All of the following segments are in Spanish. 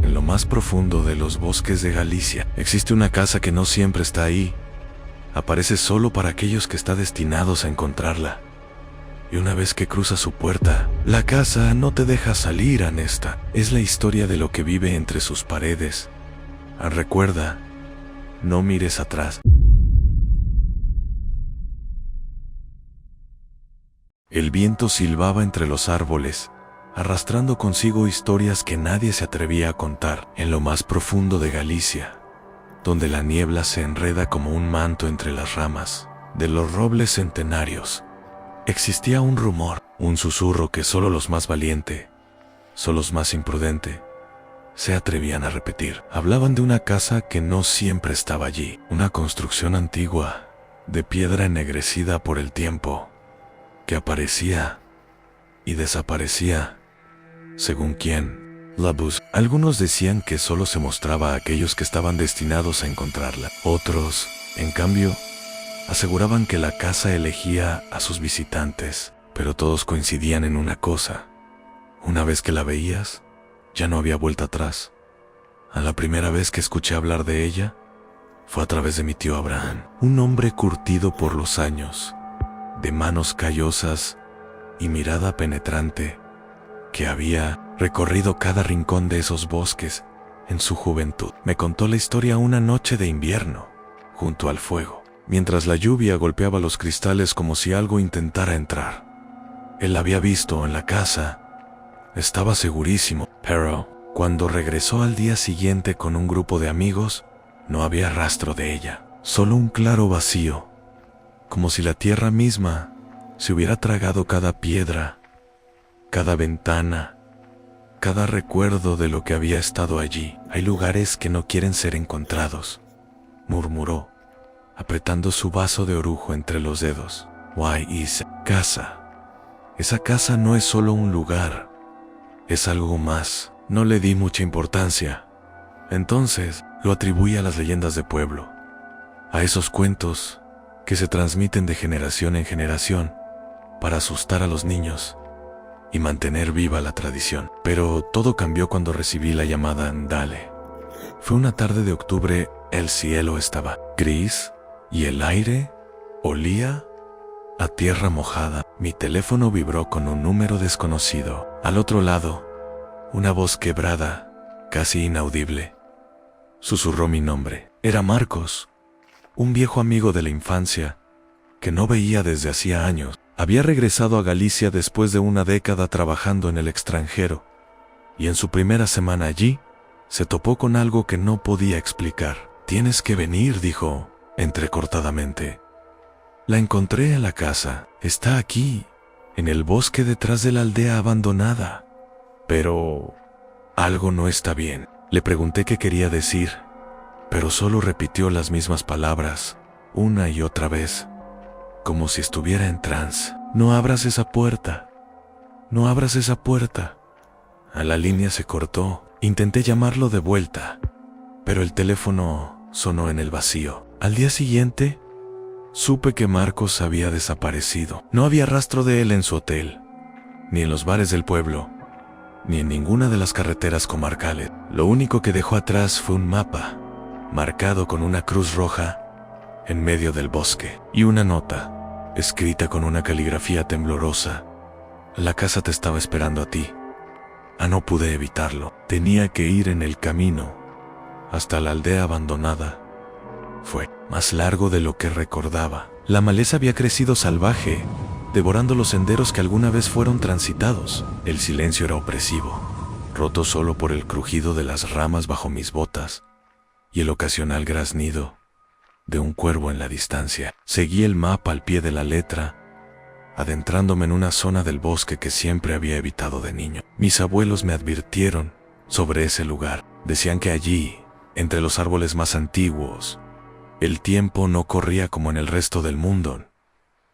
En lo más profundo de los bosques de Galicia, existe una casa que no siempre está ahí. Aparece solo para aquellos que están destinados a encontrarla. Y una vez que cruzas su puerta, la casa no te deja salir, Anesta. Es la historia de lo que vive entre sus paredes. Recuerda, no mires atrás. El viento silbaba entre los árboles, arrastrando consigo historias que nadie se atrevía a contar. En lo más profundo de Galicia, donde la niebla se enreda como un manto entre las ramas de los robles centenarios, existía un rumor, un susurro que solo los más valientes, solo los más imprudentes, se atrevían a repetir. Hablaban de una casa que no siempre estaba allí, una construcción antigua, de piedra ennegrecida por el tiempo, que aparecía y desaparecía, según quién la buscaba. Algunos decían que solo se mostraba a aquellos que estaban destinados a encontrarla. Otros, en cambio, aseguraban que la casa elegía a sus visitantes, pero todos coincidían en una cosa: una vez que la veías, ya no había vuelta atrás. A la primera vez que escuché hablar de ella fue a través de mi tío Abraham, un hombre curtido por los años, de manos callosas y mirada penetrante, que había recorrido cada rincón de esos bosques en su juventud. Me contó la historia una noche de invierno, junto al fuego, mientras la lluvia golpeaba los cristales como si algo intentara entrar. Él la había visto en la casa, estaba segurísimo, pero cuando regresó al día siguiente con un grupo de amigos, no había rastro de ella, solo un claro vacío, como si la tierra misma se hubiera tragado cada piedra, cada ventana, cada recuerdo de lo que había estado allí. Hay lugares que no quieren ser encontrados, murmuró, apretando su vaso de orujo entre los dedos. Why is casa? Esa casa no es solo un lugar, es algo más. No le di mucha importancia. Entonces lo atribuí a las leyendas de pueblo, a esos cuentos que se transmiten de generación en generación para asustar a los niños y mantener viva la tradición. Pero todo cambió cuando recibí la llamada Ndale. Fue una tarde de octubre, el cielo estaba gris y el aire olía a tierra mojada. Mi teléfono vibró con un número desconocido. Al otro lado, una voz quebrada, casi inaudible, susurró mi nombre. Era Marcos, un viejo amigo de la infancia que no veía desde hacía años. Había regresado a Galicia después de una década trabajando en el extranjero, y en su primera semana allí, se topó con algo que no podía explicar. «Tienes que venir», dijo, entrecortadamente. «La encontré en la casa. Está aquí, en el bosque detrás de la aldea abandonada. Pero algo no está bien». Le pregunté qué quería decir, pero solo repitió las mismas palabras, una y otra vez, como si estuviera en trance. «No abras esa puerta. No abras esa puerta». A la línea se cortó. Intenté llamarlo de vuelta, pero el teléfono sonó en el vacío. Al día siguiente, supe que Marcos había desaparecido. No había rastro de él en su hotel, ni en los bares del pueblo, ni en ninguna de las carreteras comarcales. Lo único que dejó atrás fue un mapa, marcado con una cruz roja en medio del bosque, y una nota, escrita con una caligrafía temblorosa: «La casa te estaba esperando a ti». No pude evitarlo. Tenía que ir en el camino hasta la aldea abandonada. Fue más largo de lo que recordaba. La maleza había crecido salvaje, devorando los senderos que alguna vez fueron transitados. El silencio era opresivo, roto solo por el crujido de las ramas bajo mis botas y el ocasional graznido de un cuervo en la distancia. Seguí el mapa al pie de la letra, adentrándome en una zona del bosque que siempre había evitado de niño. Mis abuelos me advirtieron sobre ese lugar. Decían que allí, entre los árboles más antiguos, el tiempo no corría como en el resto del mundo.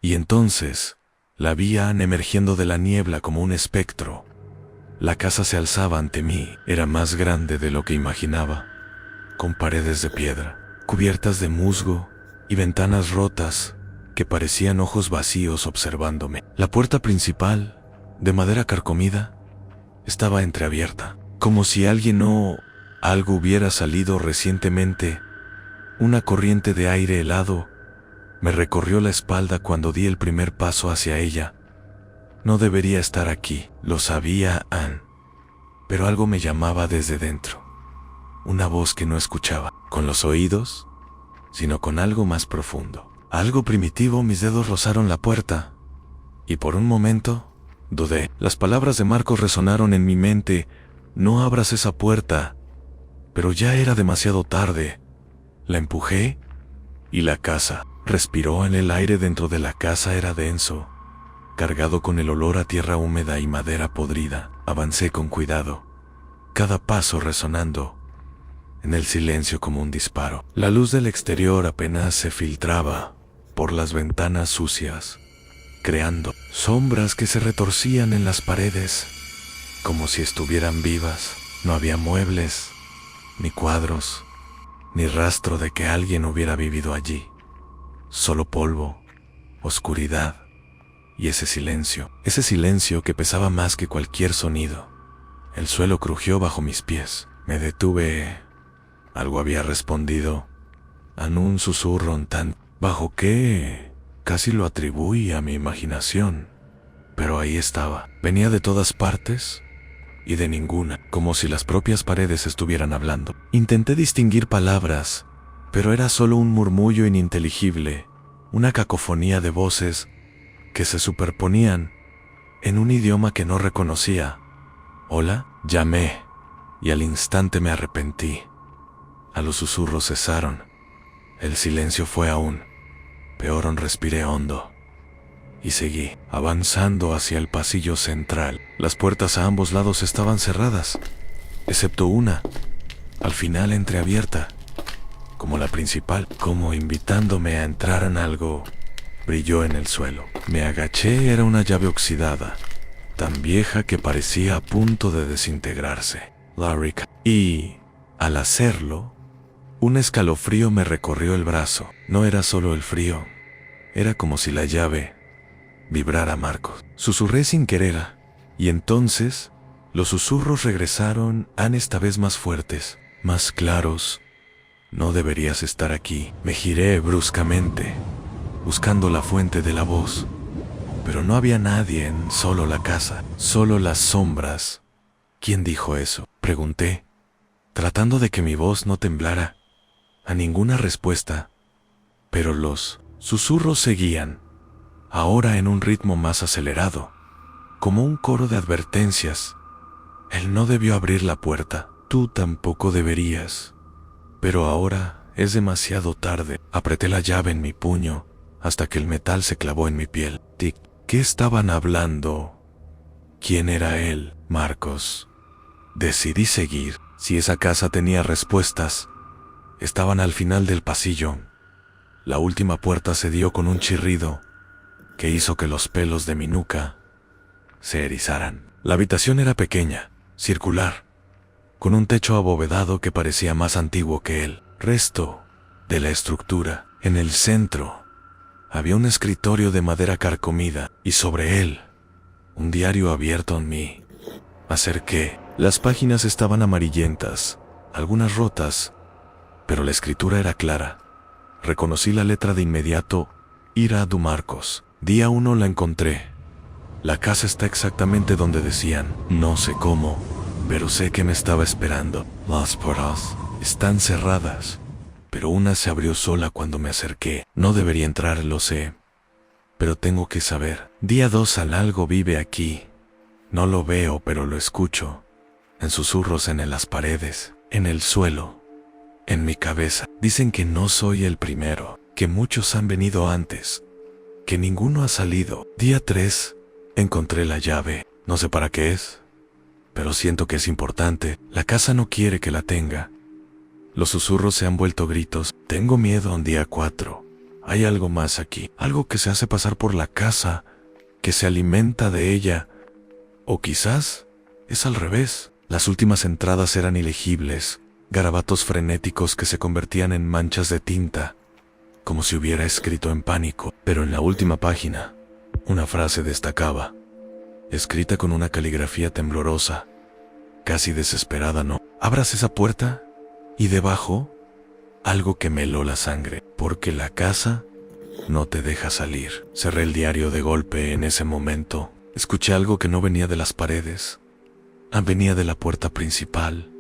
Y entonces la vi emergiendo de la niebla como un espectro. La casa se alzaba ante mí. Era más grande de lo que imaginaba, con paredes de piedra, cubiertas de musgo y ventanas rotas que parecían ojos vacíos observándome. La puerta principal, de madera carcomida, estaba entreabierta, como si alguien no algo hubiera salido recientemente. Una corriente de aire helado me recorrió la espalda cuando di el primer paso hacia ella. No debería estar aquí, lo sabía Anne, pero algo me llamaba desde dentro. Una voz que no escuchaba con los oídos, sino con algo más profundo. Algo primitivo. Mis dedos rozaron la puerta, y por un momento dudé. Las palabras de Marcos resonaron en mi mente: no abras esa puerta. Pero ya era demasiado tarde. La empujé, y la casa respiró. En el aire dentro de la casa era denso, cargado con el olor a tierra húmeda y madera podrida. Avancé con cuidado, cada paso resonando en el silencio como un disparo. La luz del exterior apenas se filtraba por las ventanas sucias, creando sombras que se retorcían en las paredes, como si estuvieran vivas. No había muebles, ni cuadros, ni rastro de que alguien hubiera vivido allí. Solo polvo, oscuridad y ese silencio que pesaba más que cualquier sonido. El suelo crujió bajo mis pies. Me detuve. Algo había respondido, en un susurro tan bajo que casi lo atribuí a mi imaginación. Pero ahí estaba. Venía de todas partes y de ninguna, como si las propias paredes estuvieran hablando. Intenté distinguir palabras, pero era solo un murmullo ininteligible, una cacofonía de voces que se superponían en un idioma que no reconocía. «Hola», llamé, y al instante me arrepentí. Los susurros cesaron. El silencio fue aún peor. Respiré hondo y seguí avanzando hacia el pasillo central. Las puertas a ambos lados estaban cerradas, excepto una, al final entreabierta, como la principal, como invitándome a entrar en algo. Brilló en el suelo. Me agaché. Era una llave oxidada, tan vieja que parecía a punto de desintegrarse. Y, al hacerlo, un escalofrío me recorrió el brazo. No era solo el frío, era como si la llave vibrara. Marcos, susurré sin querer, y entonces los susurros regresaron, esta vez más fuertes, más claros. «No deberías estar aquí». Me giré bruscamente, buscando la fuente de la voz, pero no había nadie, solo la casa, solo las sombras. «¿Quién dijo eso?», pregunté, tratando de que mi voz no temblara. A ninguna respuesta, pero los susurros seguían, ahora en un ritmo más acelerado, como un coro de advertencias. «Él no debió abrir la puerta. Tú tampoco deberías. Pero ahora es demasiado tarde». Apreté la llave en mi puño hasta que el metal se clavó en mi piel. «Tic». ¿Qué estaban hablando? ¿Quién era él? Marcos. Decidí seguir. Si esa casa tenía respuestas, estaban al final del pasillo. La última puerta se dio con un chirrido que hizo que los pelos de mi nuca se erizaran. La habitación era pequeña, circular, con un techo abovedado que parecía más antiguo que el resto de la estructura. En el centro había un escritorio de madera carcomida y sobre él un diario abierto en mí. Acerqué. Las páginas estaban amarillentas, algunas rotas, pero la escritura era clara. Reconocí la letra de inmediato: Ira du Marcos. Día 1 la encontré. La casa está exactamente donde decían. No sé cómo, pero sé que me estaba esperando. Las puertas están cerradas, pero una se abrió sola cuando me acerqué. No debería entrar, lo sé, pero tengo que saber. Día 2 algo vive aquí. No lo veo, pero lo escucho. En susurros en las paredes, en el suelo, en mi cabeza. Dicen que no soy el primero, que muchos han venido antes, que ninguno ha salido. Día 3, encontré la llave. No sé para qué es, pero siento que es importante. La casa no quiere que la tenga. Los susurros se han vuelto gritos. Tengo miedo. En día 4, hay algo más aquí. Algo que se hace pasar por la casa, que se alimenta de ella. O quizás es al revés. Las últimas entradas eran ilegibles, garabatos frenéticos que se convertían en manchas de tinta, como si hubiera escrito en pánico. Pero en la última página, una frase destacaba, escrita con una caligrafía temblorosa, casi desesperada. No Abras esa puerta y debajo algo que me heló la sangre, porque la casa no te deja salir. Cerré el diario de golpe. En ese momento escuché algo que no venía de las paredes, venía de la puerta principal.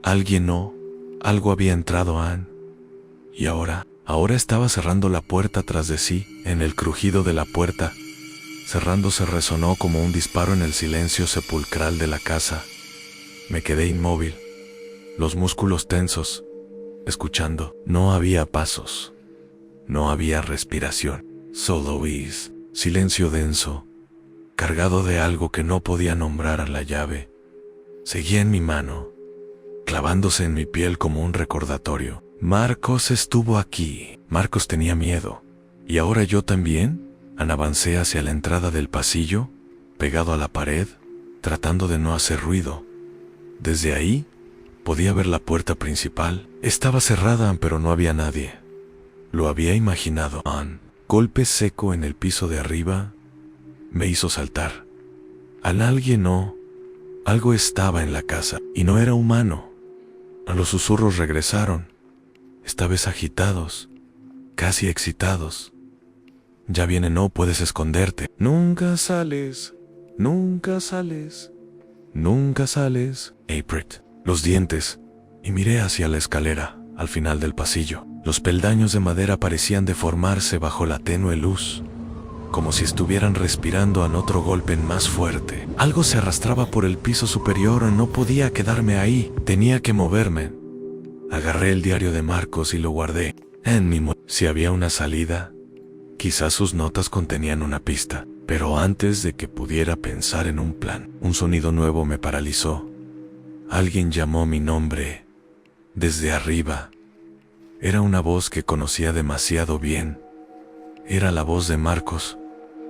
Algo había entrado y ahora estaba cerrando la puerta tras de sí. En el crujido de la puerta cerrándose resonó como un disparo en el silencio sepulcral de la casa. Me quedé inmóvil, los músculos tensos, escuchando. No había pasos, no había respiración, solo silencio denso, cargado de algo que no podía nombrar. A la llave seguía en mi mano, clavándose en mi piel como un recordatorio. Marcos estuvo aquí. Marcos tenía miedo. ¿Y ahora yo también? Avancé hacia la entrada del pasillo, pegado a la pared, tratando de no hacer ruido. Desde ahí podía ver la puerta principal. Estaba cerrada, pero no había nadie. Lo había imaginado. Golpe seco en el piso de arriba me hizo saltar. Algo estaba en la casa, y no era humano. Los susurros regresaron, esta vez agitados, casi excitados. Ya viene, no puedes esconderte. Nunca sales, nunca sales, nunca sales. April, los dientes, y miré hacia la escalera, al final del pasillo. Los peldaños de madera parecían deformarse bajo la tenue luz, como si estuvieran respirando a otro golpe más fuerte. Algo se arrastraba por el piso superior. No podía quedarme ahí, tenía que moverme. Agarré el diario de Marcos y lo guardé en mi Si había una salida, quizás sus notas contenían una pista. Pero antes de que pudiera pensar en un plan, un sonido nuevo me paralizó. Alguien llamó mi nombre desde arriba. Era una voz que conocía demasiado bien. Era la voz de Marcos,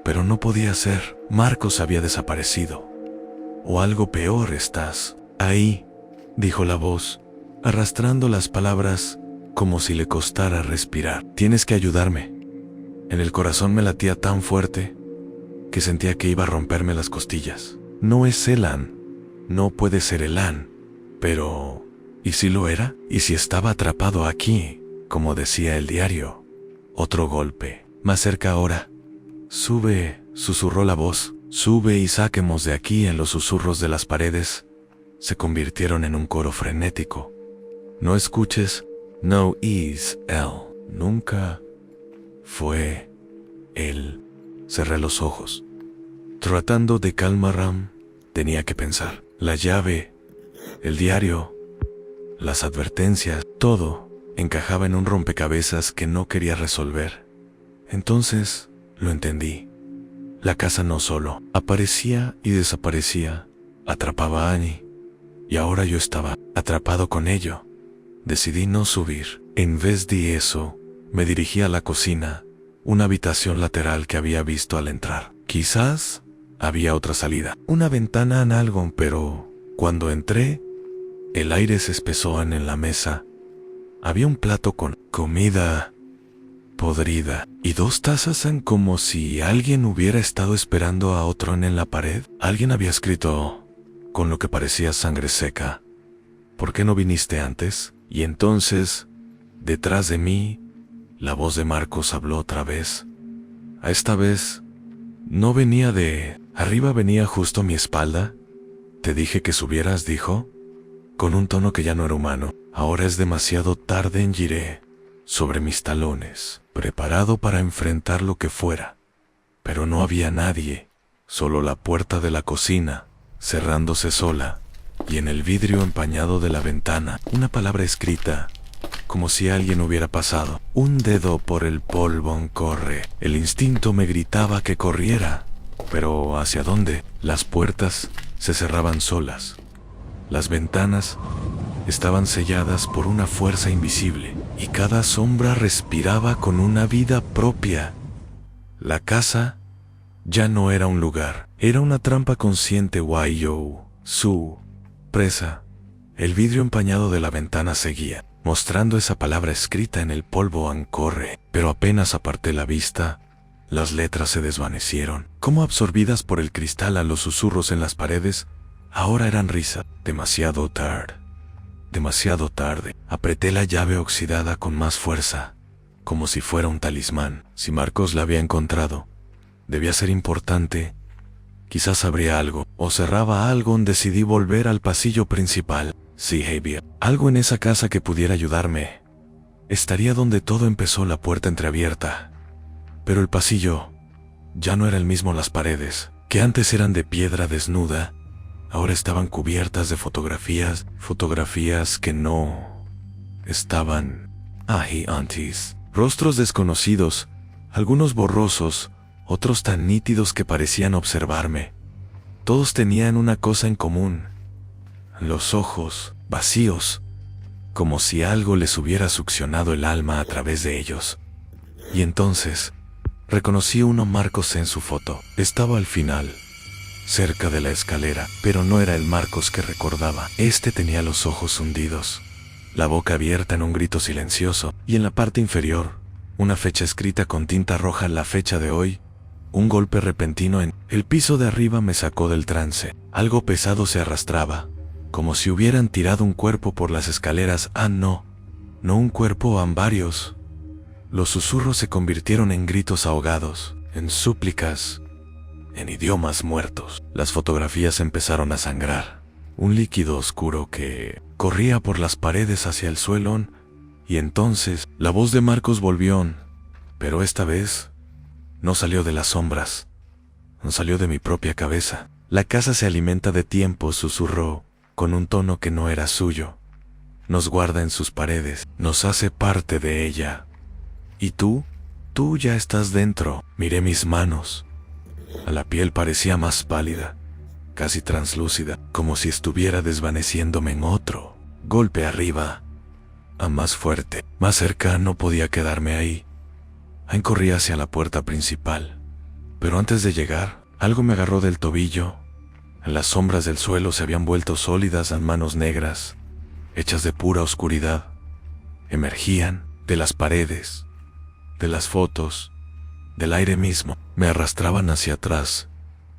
pero no podía ser. Marcos había desaparecido. O algo peor. Estás ahí, dijo la voz, arrastrando las palabras como si le costara respirar. Tienes que ayudarme. En el corazón me latía tan fuerte que sentía que iba a romperme las costillas. No es Elan, no puede ser Elan, pero ¿y si lo era? ¿Y si estaba atrapado aquí, como decía el diario? Otro golpe, más cerca ahora. Sube, susurró la voz. Sube y saquemos de aquí. En los susurros de las paredes se convirtieron en un coro frenético. No escuches, no es él. Nunca fue él. Cerré los ojos, tratando de calmar. Tenía que pensar. La llave, el diario, las advertencias, todo encajaba en un rompecabezas que no quería resolver. Entonces lo entendí. La casa no solo aparecía y desaparecía, atrapaba a Annie, y ahora yo estaba atrapado con ello. Decidí no subir. En vez de eso, me dirigí a la cocina, una habitación lateral que había visto al entrar. Quizás había otra salida, una ventana en algo, pero cuando entré, el aire se espesó en la mesa. Había un plato con comida podrida y 2 tazas como si alguien hubiera estado esperando a otro en la pared. Alguien había escrito con lo que parecía sangre seca: ¿por qué no viniste antes? Y entonces, detrás de mí, la voz de Marcos habló otra vez. Esta vez no venía de arriba, venía justo a mi espalda. Te dije que subieras, dijo, con un tono que ya no era humano. Ahora es demasiado tarde. Giré sobre mis talones, preparado para enfrentar lo que fuera. Pero no había nadie, solo la puerta de la cocina, cerrándose sola, y en el vidrio empañado de la ventana, una palabra escrita, como si alguien hubiera pasado un dedo por el polvo. Corre. El instinto me gritaba que corriera, pero ¿hacia dónde? Las puertas se cerraban solas. Las ventanas estaban selladas por una fuerza invisible, y cada sombra respiraba con una vida propia. La casa ya no era un lugar, era una trampa consciente. Su presa. El vidrio empañado de la ventana seguía, mostrando esa palabra escrita en el polvo: corre. Pero apenas aparté la vista, las letras se desvanecieron, como absorbidas por el cristal. A los susurros en las paredes ahora eran risa. Demasiado tarde. demasiado tarde. Apreté la llave oxidada con más fuerza, como si fuera un talismán. Si Marcos la había encontrado, debía ser importante. Quizás sabría algo, o cerraba algo. Decidí volver al pasillo principal. Sí, había algo en esa casa que pudiera ayudarme. Estaría donde todo empezó, la puerta entreabierta. Pero el pasillo ya no era el mismo. Las paredes, que antes eran de piedra desnuda, ahora estaban cubiertas de fotografías que no estaban ahí antes. Rostros desconocidos, algunos borrosos, otros tan nítidos que parecían observarme. Todos tenían una cosa en común: los ojos vacíos, como si algo les hubiera succionado el alma a través de ellos. Y entonces reconocí uno, Marcos, en su foto. Estaba al final, cerca de la escalera, pero no era el Marcos que recordaba. Este tenía los ojos hundidos, la boca abierta en un grito silencioso, y en la parte inferior, una fecha escrita con tinta roja: la fecha de hoy. Un golpe repentino en el piso de arriba me sacó del trance. Algo pesado se arrastraba, como si hubieran tirado un cuerpo por las escaleras. No un cuerpo, varios. Los susurros se convirtieron en gritos ahogados, en súplicas, en idiomas muertos. Las fotografías empezaron a sangrar, un líquido oscuro que corría por las paredes hacia el suelo. Y entonces la voz de Marcos volvió, pero esta vez no salió de las sombras, no salió de mi propia cabeza. La casa se alimenta de tiempo, susurró, con un tono que no era suyo. Nos guarda en sus paredes, nos hace parte de ella. ¿Y tú? Tú ya estás dentro. Miré mis manos. La piel parecía más pálida, casi translúcida, como si estuviera desvaneciéndome en otro golpe arriba. Más fuerte, más cerca. No podía quedarme ahí. Corrí hacia la puerta principal, pero antes de llegar, algo me agarró del tobillo. Las sombras del suelo se habían vuelto sólidas. Manos negras, hechas de pura oscuridad, emergían de las paredes, de las fotos, del aire mismo. Me arrastraban hacia atrás,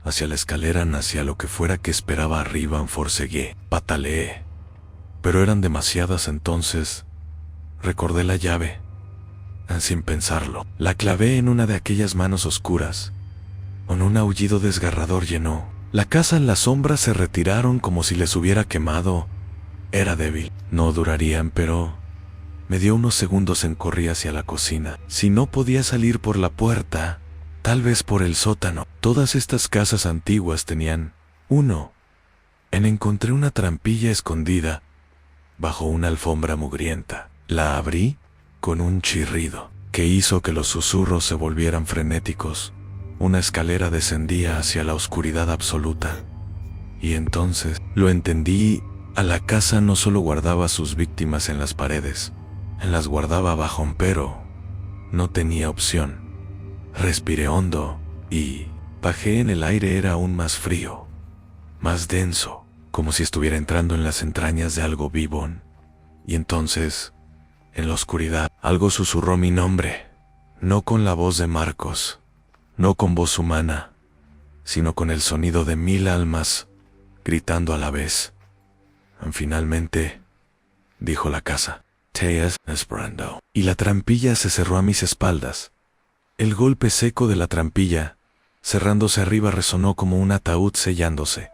hacia la escalera, hacia lo que fuera que esperaba arriba. Forcegué, pataleé, pero eran demasiadas. Entonces recordé la llave. Sin pensarlo, la clavé en una de aquellas manos oscuras. Con un aullido desgarrador llenó la casa. Las sombras se retiraron como si les hubiera quemado. Era débil, no durarían, pero me dio unos segundos. Corrí hacia la cocina. Si no podía salir por la puerta, tal vez por el sótano. Todas estas casas antiguas tenían uno. Encontré una trampilla escondida bajo una alfombra mugrienta. La abrí con un chirrido que hizo que los susurros se volvieran frenéticos. Una escalera descendía hacia la oscuridad absoluta. Y entonces lo entendí. A la casa no solo guardaba a sus víctimas en las paredes, las guardaba abajo, pero no tenía opción. Respiré hondo y bajé. En el aire era aún más frío, más denso, como si estuviera entrando en las entrañas de algo vivo. Y entonces, en la oscuridad, algo susurró mi nombre, no con la voz de Marcos, no con voz humana, sino con el sonido de 1000 almas gritando a la vez. Finalmente, dijo la casa, "Te esperando". Y la trampilla se cerró a mis espaldas. El golpe seco de la trampilla, cerrándose arriba, resonó como un ataúd sellándose.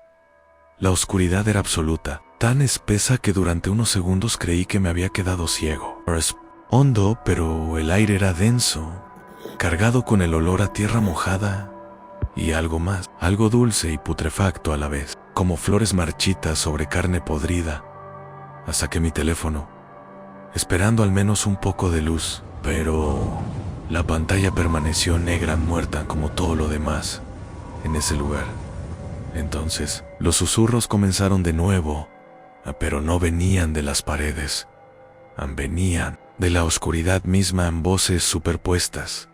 La oscuridad era absoluta, tan espesa que durante unos segundos creí que me había quedado ciego. Hondo, pero el aire era denso, cargado con el olor a tierra mojada y algo más, algo dulce y putrefacto a la vez, como flores marchitas sobre carne podrida. Saqué mi teléfono, esperando al menos un poco de luz, pero la pantalla permaneció negra, muerta como todo lo demás en ese lugar. Entonces, los susurros comenzaron de nuevo, pero no venían de las paredes, venían de la oscuridad misma, en voces superpuestas,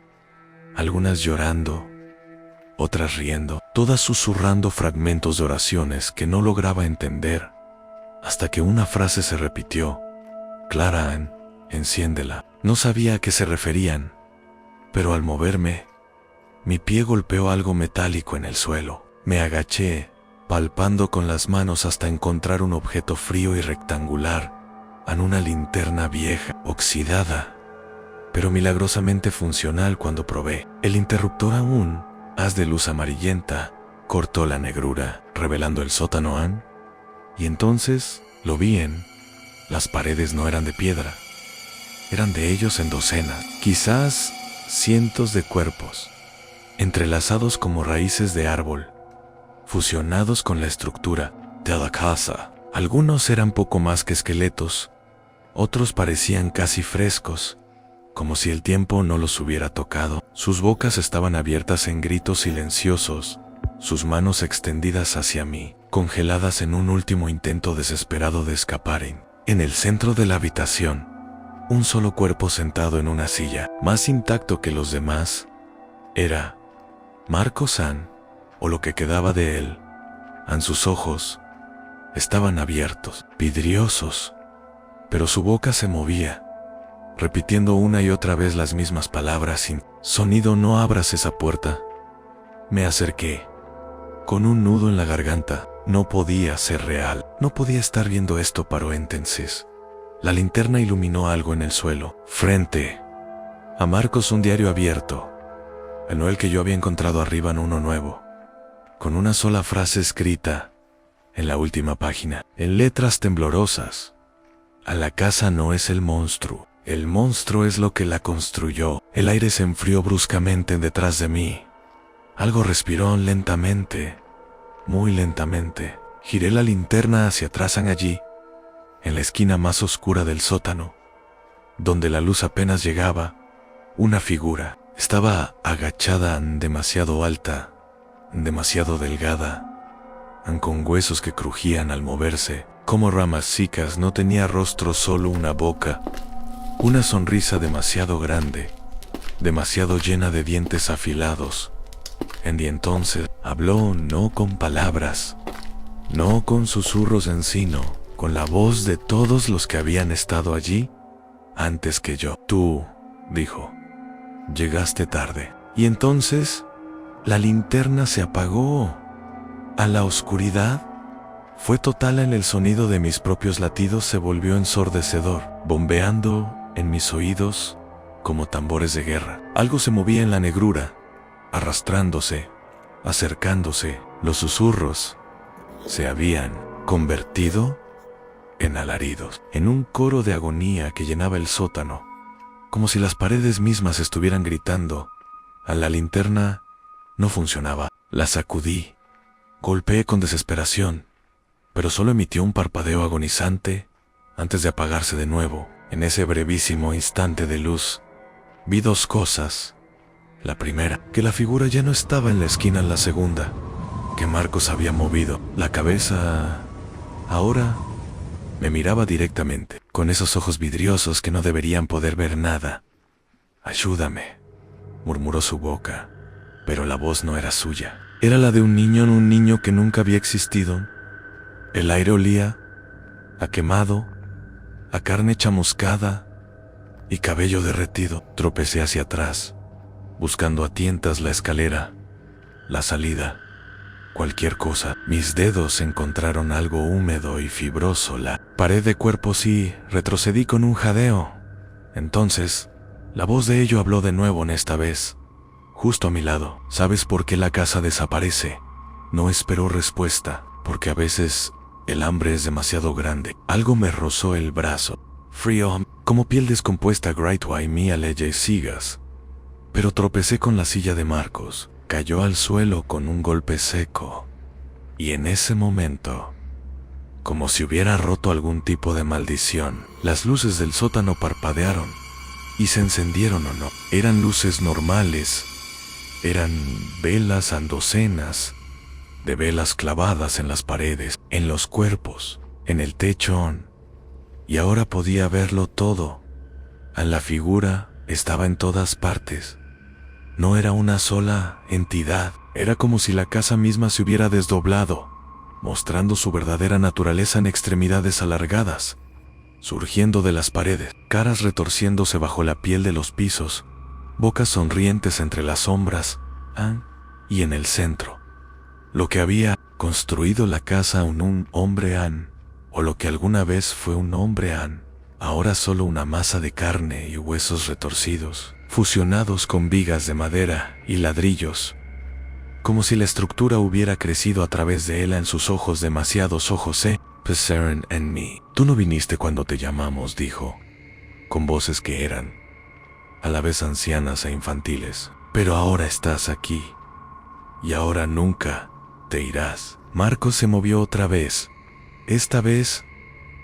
algunas llorando, otras riendo, todas susurrando fragmentos de oraciones que no lograba entender, hasta que una frase se repitió: "Clara, enciéndela". No sabía a qué se referían, pero al moverme, mi pie golpeó algo metálico en el suelo. Me agaché, palpando con las manos hasta encontrar un objeto frío y rectangular, en una linterna vieja, oxidada, pero milagrosamente funcional cuando probé. El interruptor aún, haz de luz amarillenta, cortó la negrura, revelando el sótano Ann. Y entonces lo vi en... Las paredes no eran de piedra, eran de ellos en docenas, quizás cientos de cuerpos, entrelazados como raíces de árbol, fusionados con la estructura de la casa. Algunos eran poco más que esqueletos, otros parecían casi frescos, como si el tiempo no los hubiera tocado. Sus bocas estaban abiertas en gritos silenciosos, sus manos extendidas hacia mí, congeladas en un último intento desesperado de escapar. En el centro de la habitación, un solo cuerpo sentado en una silla, más intacto que los demás, era Marcos Ann, o lo que quedaba de él. Ann, sus ojos estaban abiertos, vidriosos, pero su boca se movía, repitiendo una y otra vez las mismas palabras sin sonido. No abras esa puerta. Me acerqué, con un nudo en la garganta. No podía ser real, no podía estar viendo esto. Paró entonces. La linterna iluminó algo en el suelo, frente a Marcos, un diario abierto, no el que yo había encontrado arriba, en uno nuevo, con una sola frase escrita en la última página, en letras temblorosas: a la casa no es el monstruo es lo que la construyó. El aire se enfrió bruscamente detrás de mí. Algo respiró lentamente, muy lentamente. Giré la linterna hacia atrás. Allí, en la esquina más oscura del sótano, donde la luz apenas llegaba, una figura estaba agachada, demasiado alta, demasiado delgada, con huesos que crujían al moverse, como ramas secas. No tenía rostro, solo una boca, una sonrisa demasiado grande, demasiado llena de dientes afilados. Y entonces habló, no con palabras, no con susurros, sino con la voz de todos los que habían estado allí antes que yo. Tú, dijo, llegaste tarde. Y entonces la linterna se apagó. A la oscuridad fue total. En el sonido de mis propios latidos se volvió ensordecedor, bombeando en mis oídos como tambores de guerra. Algo se movía en la negrura, arrastrándose, acercándose. Los susurros se habían convertido en alaridos, en un coro de agonía que llenaba el sótano, como si las paredes mismas estuvieran gritando. A la linterna no funcionaba. La sacudí, golpeé con desesperación, pero solo emitió un parpadeo agonizante antes de apagarse de nuevo. En ese brevísimo instante de luz, vi dos cosas. La primera, que la figura ya no estaba en la esquina. La segunda, que Marcos había movido la cabeza. Ahora me miraba directamente, con esos ojos vidriosos que no deberían poder ver nada. Ayúdame, murmuró su boca, pero la voz no era suya. Era la de un niño que nunca había existido. El aire olía a quemado, a carne chamuscada y cabello derretido. Tropecé hacia atrás, buscando a tientas la escalera, la salida, cualquier cosa. Mis dedos encontraron algo húmedo y fibroso, la pared de cuerpos, y retrocedí con un jadeo. Entonces, la voz de ello habló de nuevo, en esta vez justo a mi lado. ¿Sabes por qué la casa desaparece? No esperó respuesta, porque a veces el hambre es demasiado grande. Algo me rozó el brazo, frío, como piel descompuesta. Greatway mía leye sigas. Pero tropecé con la silla de Marcos. Cayó al suelo con un golpe seco. Y en ese momento, como si hubiera roto algún tipo de maldición, las luces del sótano parpadearon y se encendieron. O no, eran luces normales. Eran velas a docenas de velas clavadas en las paredes, en los cuerpos, en el techo. Y ahora podía verlo todo. La figura estaba en todas partes. No era una sola entidad. Era como si la casa misma se hubiera desdoblado, mostrando su verdadera naturaleza en extremidades alargadas, surgiendo de las paredes, caras retorciéndose bajo la piel de los pisos, bocas sonrientes entre las sombras, y en el centro, lo que había construido la casa, un hombre, o lo que alguna vez fue un hombre, ahora solo una masa de carne y huesos retorcidos, fusionados con vigas de madera y ladrillos, como si la estructura hubiera crecido a través de él. En sus ojos, demasiados ojos, pensaron en mí. Tú no viniste cuando te llamamos, dijo, con voces que eran a la vez ancianas e infantiles. Pero ahora estás aquí, y ahora nunca te irás. Marcos se movió otra vez. Esta vez,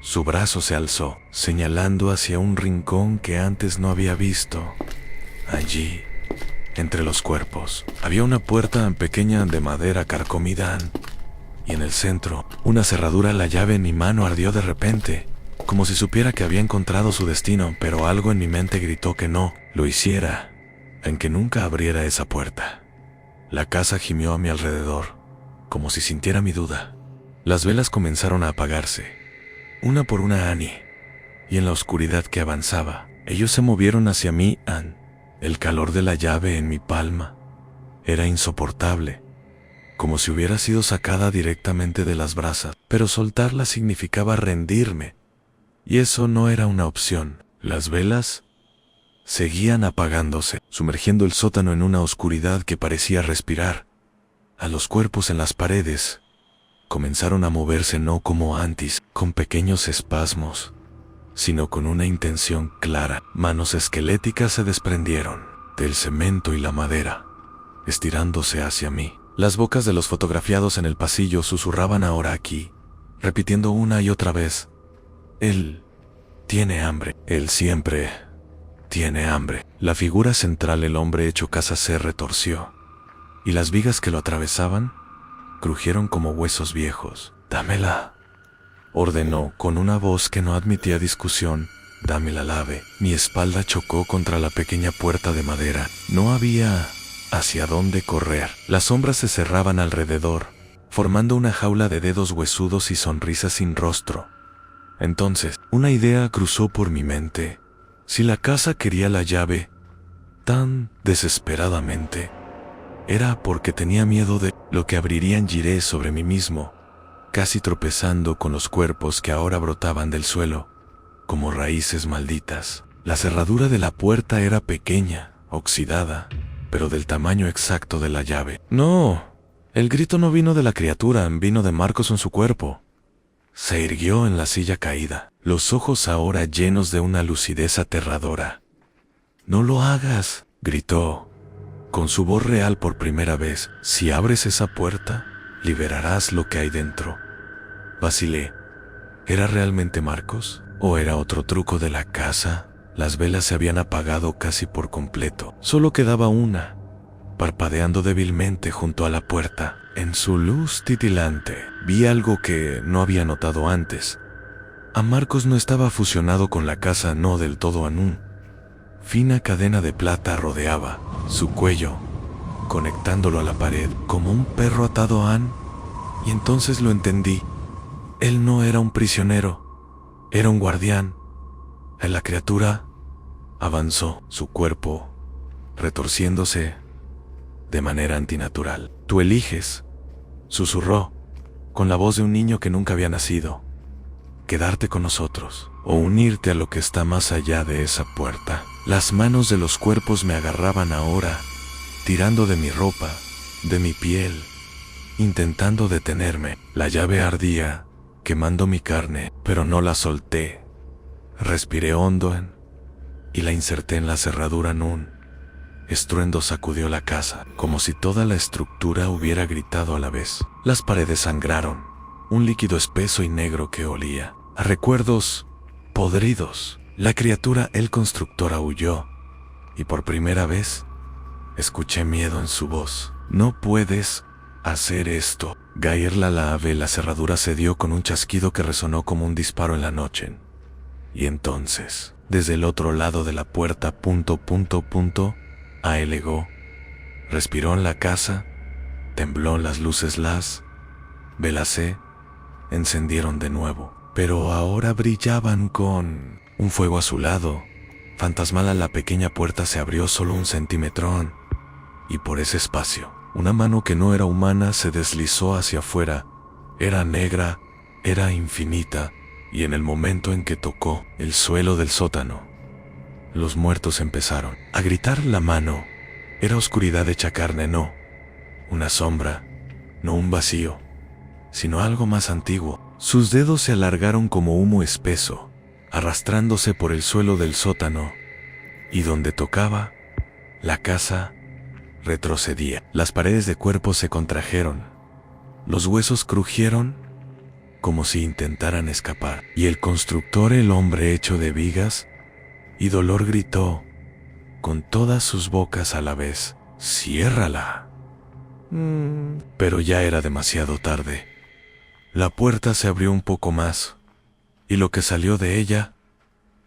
su brazo se alzó, señalando hacia un rincón que antes no había visto. Allí, entre los cuerpos, había una puerta pequeña de madera carcomida, y en el centro, una cerradura. La llave en mi mano ardió de repente, como si supiera que había encontrado su destino, pero algo en mi mente gritó que no lo hiciera, en que nunca abriera esa puerta. La casa gimió a mi alrededor, como si sintiera mi duda. Las velas comenzaron a apagarse, una por una, Annie, y en la oscuridad que avanzaba, ellos se movieron hacia mí. El calor de la llave en mi palma era insoportable, como si hubiera sido sacada directamente de las brasas, pero soltarla significaba rendirme, y eso no era una opción. Las velas seguían apagándose, sumergiendo el sótano en una oscuridad que parecía respirar. A los cuerpos en las paredes comenzaron a moverse, no como antes, con pequeños espasmos, sino con una intención clara. Manos esqueléticas se desprendieron del cemento y la madera, estirándose hacia mí. Las bocas de los fotografiados en el pasillo susurraban ahora aquí, repitiendo una y otra vez: él tiene hambre, él siempre tiene hambre. La figura central, el hombre hecho casa, se retorció, y las vigas que lo atravesaban crujieron como huesos viejos. Dámela, ordenó con una voz que no admitía discusión. Dame la llave. Mi espalda chocó contra la pequeña puerta de madera. No había hacia dónde correr. Las sombras se cerraban alrededor, formando una jaula de dedos huesudos y sonrisas sin rostro. Entonces, una idea cruzó por mi mente. Si la casa quería la llave tan desesperadamente, era porque tenía miedo de lo que abrirían. Giré sobre mí mismo, casi tropezando con los cuerpos que ahora brotaban del suelo, como raíces malditas. La cerradura de la puerta era pequeña, oxidada, pero del tamaño exacto de la llave. No, el grito no vino de la criatura, vino de Marcos en su cuerpo. Se irguió en la silla caída, los ojos ahora llenos de una lucidez aterradora. No lo hagas, gritó, con su voz real por primera vez. Si abres esa puerta, liberarás lo que hay dentro. Vacilé. ¿Era realmente Marcos? ¿O era otro truco de la casa? Las velas se habían apagado casi por completo. Solo quedaba una, parpadeando débilmente junto a la puerta. En su luz titilante, vi algo que no había notado antes. A Marcos no estaba fusionado con la casa, no del todo. Una fina cadena de plata rodeaba su cuello, conectándolo a la pared, como un perro atado a Ann. Y entonces lo entendí. Él no era un prisionero, era un guardián. La criatura avanzó, su cuerpo retorciéndose de manera antinatural. Tú eliges, susurró, con la voz de un niño que nunca había nacido, quedarte con nosotros o unirte a lo que está más allá de esa puerta. Las manos de los cuerpos me agarraban ahora, tirando de mi ropa, de mi piel, intentando detenerme. La llave ardía, quemando mi carne, pero no la solté. Respiré hondo y la inserté en la cerradura. Un estruendo sacudió la casa, como si toda la estructura hubiera gritado a la vez. Las paredes sangraron, un líquido espeso y negro que olía a recuerdos podridos. La criatura, el constructor, aulló, y por primera vez escuché miedo en su voz. No puedes hacer esto. Gair la llave. La cerradura cedió con un chasquido que resonó como un disparo en la noche. Y entonces, desde el otro lado de la puerta, alegó, respiró en la casa, tembló en las luces. Las velas se encendieron de nuevo, pero ahora brillaban con un fuego azulado, fantasmal. A la pequeña puerta se abrió solo un centímetro, y por ese espacio, una mano que no era humana se deslizó hacia afuera. Era negra, era infinita, y en el momento en que tocó el suelo del sótano, los muertos empezaron a gritar. La mano era oscuridad hecha carne, no una sombra, no un vacío, sino algo más antiguo. Sus dedos se alargaron como humo espeso, arrastrándose por el suelo del sótano, y donde tocaba, la casa retrocedía. Las paredes de cuerpos se contrajeron, los huesos crujieron como si intentaran escapar, y el constructor, el hombre hecho de vigas y dolor, gritó con todas sus bocas a la vez: «¡Ciérrala!». Pero ya era demasiado tarde. La puerta se abrió un poco más, y lo que salió de ella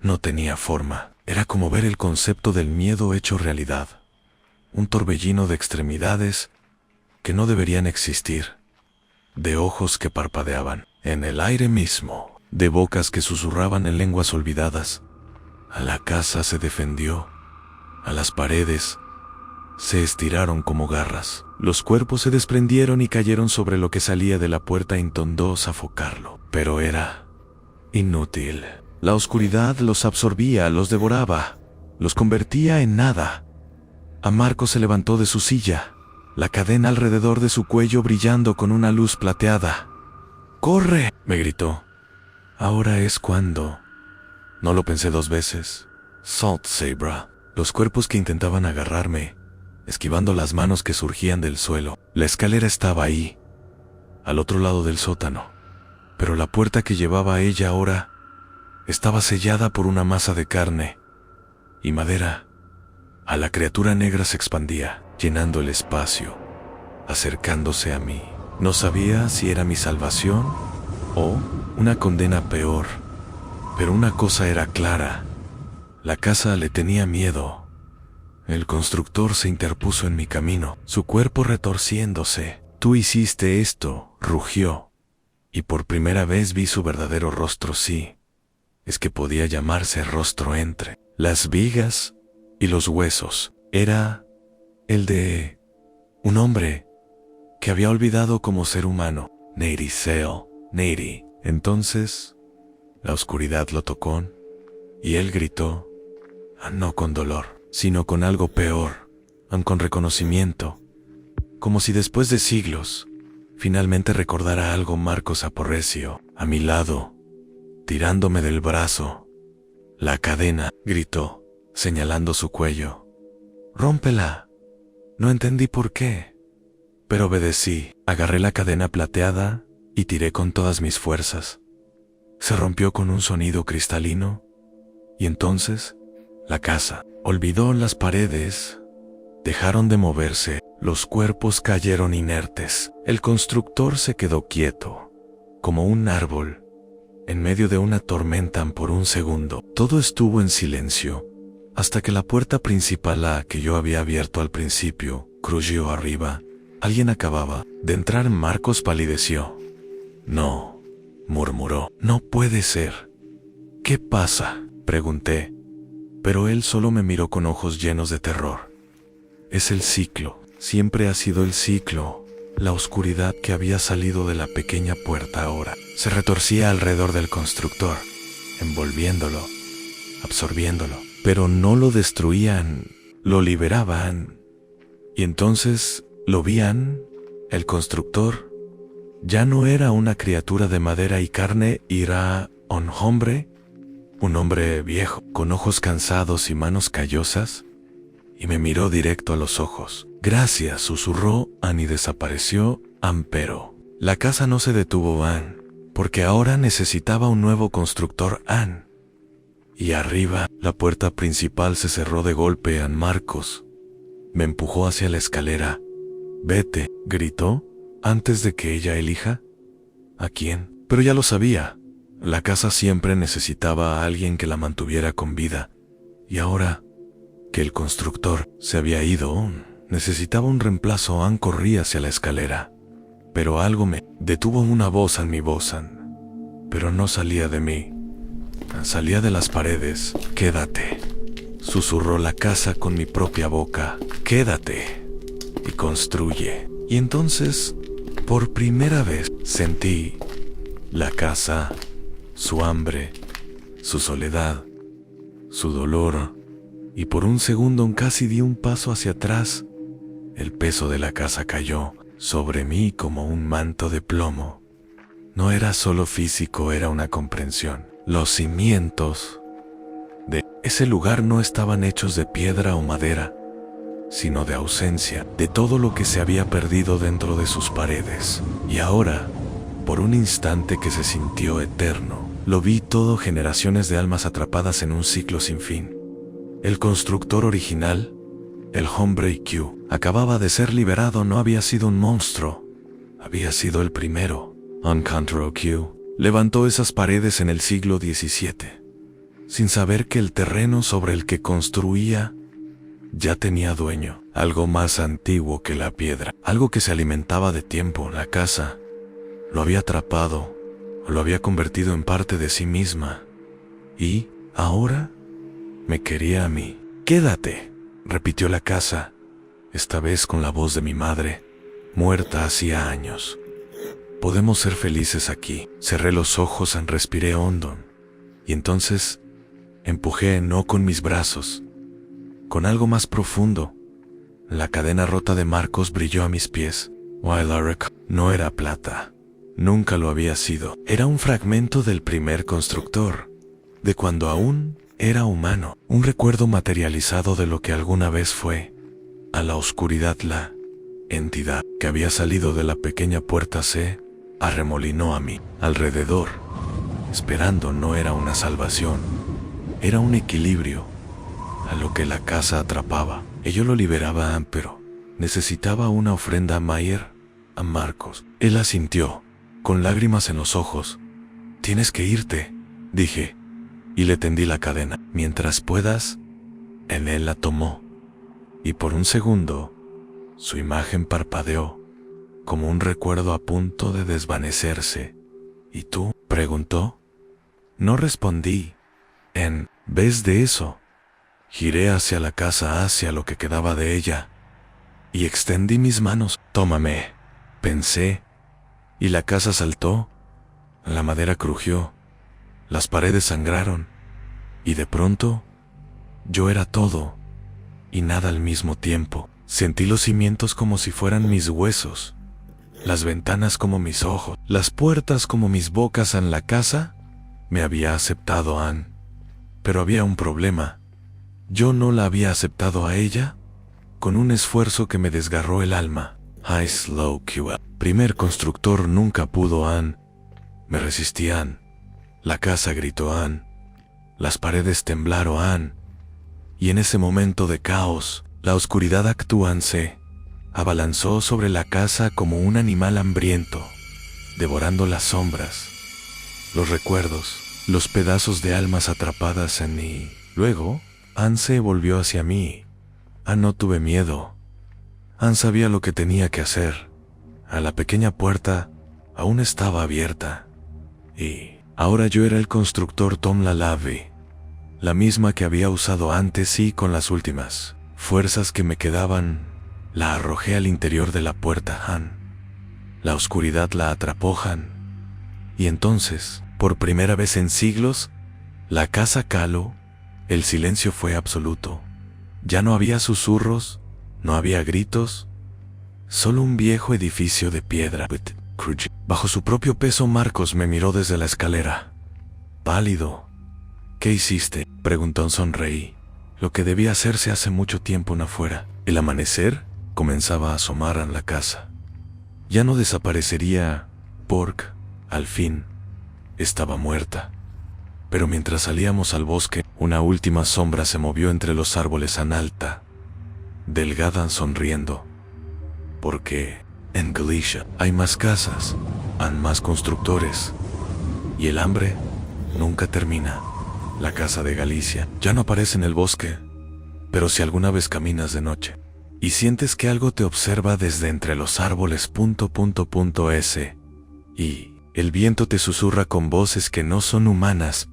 no tenía forma. Era como ver el concepto del miedo hecho realidad. Un torbellino de extremidades que no deberían existir, de ojos que parpadeaban en el aire mismo, de bocas que susurraban en lenguas olvidadas. A la casa se defendió, a las paredes se estiraron como garras. Los cuerpos se desprendieron y cayeron sobre lo que salía de la puerta. Intentó sofocarlo, pero era inútil. La oscuridad los absorbía, los devoraba, los convertía en nada. A Marcos se levantó de su silla, la cadena alrededor de su cuello brillando con una luz plateada. «¡Corre!», me gritó. «Ahora es cuando». No lo pensé dos veces. Salt Sabra. Los cuerpos que intentaban agarrarme, esquivando las manos que surgían del suelo. La escalera estaba ahí, al otro lado del sótano, pero la puerta que llevaba a ella ahora estaba sellada por una masa de carne y madera. A la criatura negra se expandía, llenando el espacio, acercándose a mí. No sabía si era mi salvación o una condena peor, pero una cosa era clara: la casa le tenía miedo. El constructor se interpuso en mi camino, su cuerpo retorciéndose. «Tú hiciste esto», rugió, y por primera vez vi su verdadero rostro. Sí, es que podía llamarse rostro entre las vigas y los huesos. Era el de un hombre que había olvidado como ser humano. Neri Sale, Neri. Entonces, la oscuridad lo tocó y él gritó, no con dolor, sino con algo peor, con reconocimiento, como si después de siglos finalmente recordara algo. Marcos Aporrecio, a mi lado, tirándome del brazo. «La cadena», gritó, señalando su cuello. «Rómpela». No entendí por qué, pero obedecí. Agarré la cadena plateada y tiré con todas mis fuerzas. Se rompió con un sonido cristalino, y entonces la casa olvidó. Las paredes dejaron de moverse, los cuerpos cayeron inertes. El constructor se quedó quieto, como un árbol, en medio de una tormenta. Por un segundo, todo estuvo en silencio, hasta que la puerta principal, la que yo había abierto al principio, crujió arriba. Alguien acababa de entrar. Marcos palideció. «No», murmuró. «No puede ser». «¿Qué pasa?», pregunté, pero él solo me miró con ojos llenos de terror. «Es el ciclo, siempre ha sido el ciclo». La oscuridad que había salido de la pequeña puerta ahora se retorcía alrededor del constructor, envolviéndolo, absorbiéndolo. Pero no lo destruían, lo liberaban. Y entonces lo vían. El constructor ya no era una criatura de madera y carne, era un hombre viejo, con ojos cansados y manos callosas, y me miró directo a los ojos. «Gracias», susurró Ann, y desapareció. Pero la casa no se detuvo, Ann, porque ahora necesitaba un nuevo constructor. Ann. Y arriba, la puerta principal se cerró de golpe. Ann. Marcos me empujó hacia la escalera. «Vete», gritó, «antes de que ella elija a quién». Pero ya lo sabía. La casa siempre necesitaba a alguien que la mantuviera con vida. Y ahora que el constructor se había ido, necesitaba un reemplazo. Ann corría hacia la escalera, pero algo me detuvo. Una voz en mi voz, pero no salía de mí, salía de las paredes. «Quédate», susurró la casa con mi propia boca. «Quédate y construye». Y entonces, por primera vez, sentí la casa su hambre, su soledad, su dolor, y por un segundo casi di un paso hacia atrás. El peso de la casa cayó sobre mí como un manto de plomo. No era solo físico, era una comprensión. Los cimientos de ese lugar no estaban hechos de piedra o madera, sino de ausencia, de todo lo que se había perdido dentro de sus paredes. Y ahora, por un instante que se sintió eterno, lo vi todo, generaciones de almas atrapadas en un ciclo sin fin. El constructor original, el hombre Q, acababa de ser liberado. No había sido un monstruo, había sido el primero. Uncontrol Q levantó esas paredes en el siglo XVII, sin saber que el terreno sobre el que construía ya tenía dueño, algo más antiguo que la piedra, algo que se alimentaba de tiempo. La casa lo había atrapado, lo había convertido en parte de sí misma, y ahora me quería a mí. «Quédate», repitió la casa, esta vez con la voz de mi madre, muerta hacía años. «Podemos ser felices aquí». Cerré los ojos, respiré hondo, y entonces empujé, no con mis brazos, con algo más profundo. La cadena rota de Marcos brilló a mis pies. Wylarek no era plata, nunca lo había sido. Era un fragmento del primer constructor, de cuando aún era humano, un recuerdo materializado de lo que alguna vez fue. A la oscuridad, la entidad que había salido de la pequeña puerta se arremolinó a mi alrededor. Esperando no era una salvación, era un equilibrio a lo que la casa atrapaba. Ello lo liberaba, pero necesitaba una ofrenda a Mayer, a Marcos. Él asintió, con lágrimas en los ojos. «Tienes que irte», dije, y le tendí la cadena. «Mientras puedas». Él la tomó, y por un segundo su imagen parpadeó, como un recuerdo a punto de desvanecerse. «¿Y tú?», preguntó. No respondí. En vez de eso, giré hacia la casa, hacia lo que quedaba de ella, y extendí mis manos. «Tómame», pensé, y la casa saltó, la madera crujió, las paredes sangraron, y de pronto, yo era todo y nada al mismo tiempo. Sentí los cimientos como si fueran mis huesos, las ventanas como mis ojos, las puertas como mis bocas. En la casa me había aceptado Anne, pero había un problema. Yo no la había aceptado a ella. Con un esfuerzo que me desgarró el alma. I slow Q. Primer constructor nunca pudo. Anne. Me resistí. Anne. La casa gritó. Anne. Las paredes temblaron. Anne. Y en ese momento de caos, la oscuridad actuó. Se abalanzó sobre la casa como un animal hambriento, devorando las sombras, los recuerdos, los pedazos de almas atrapadas en mí. Luego, Anne se volvió hacia mí. No tuve miedo. Anne sabía lo que tenía que hacer. A la pequeña puerta aún estaba abierta. Y ahora yo era el constructor Tom Lalavi, la misma que había usado antes, y con las últimas fuerzas que me quedaban, la arrojé al interior de la puerta. Anne. La oscuridad la atrapó. Anne. Y entonces, por primera vez en siglos, la casa caló. El silencio fue absoluto. Ya no había susurros, no había gritos, solo un viejo edificio de piedra. Bajo su propio peso, Marcos me miró desde la escalera, pálido. «¿Qué hiciste?», preguntó. Sonreí. Lo que debía hacerse hace mucho tiempo afuera. El amanecer comenzaba a asomar en la casa. Ya no desaparecería, porque, al fin, estaba muerta. Pero mientras salíamos al bosque, una última sombra se movió entre los árboles. Anne alta, delgada, sonriendo. Porque en Galicia hay más casas, hay más constructores, y el hambre nunca termina. La casa de Galicia ya no aparece en el bosque, pero si alguna vez caminas de noche y sientes que algo te observa desde entre los árboles, S, y el viento te susurra con voces que no son humanas,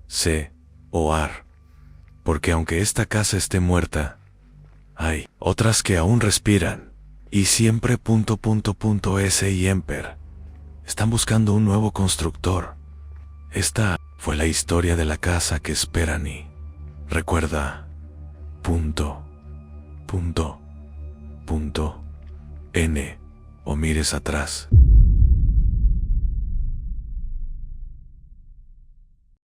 C o AR. Porque aunque esta casa esté muerta, hay otras que aún respiran, y siempre, S y Emper. Están buscando un nuevo constructor. Esta fue la historia de la casa que esperan y recuerda, N, o mires atrás.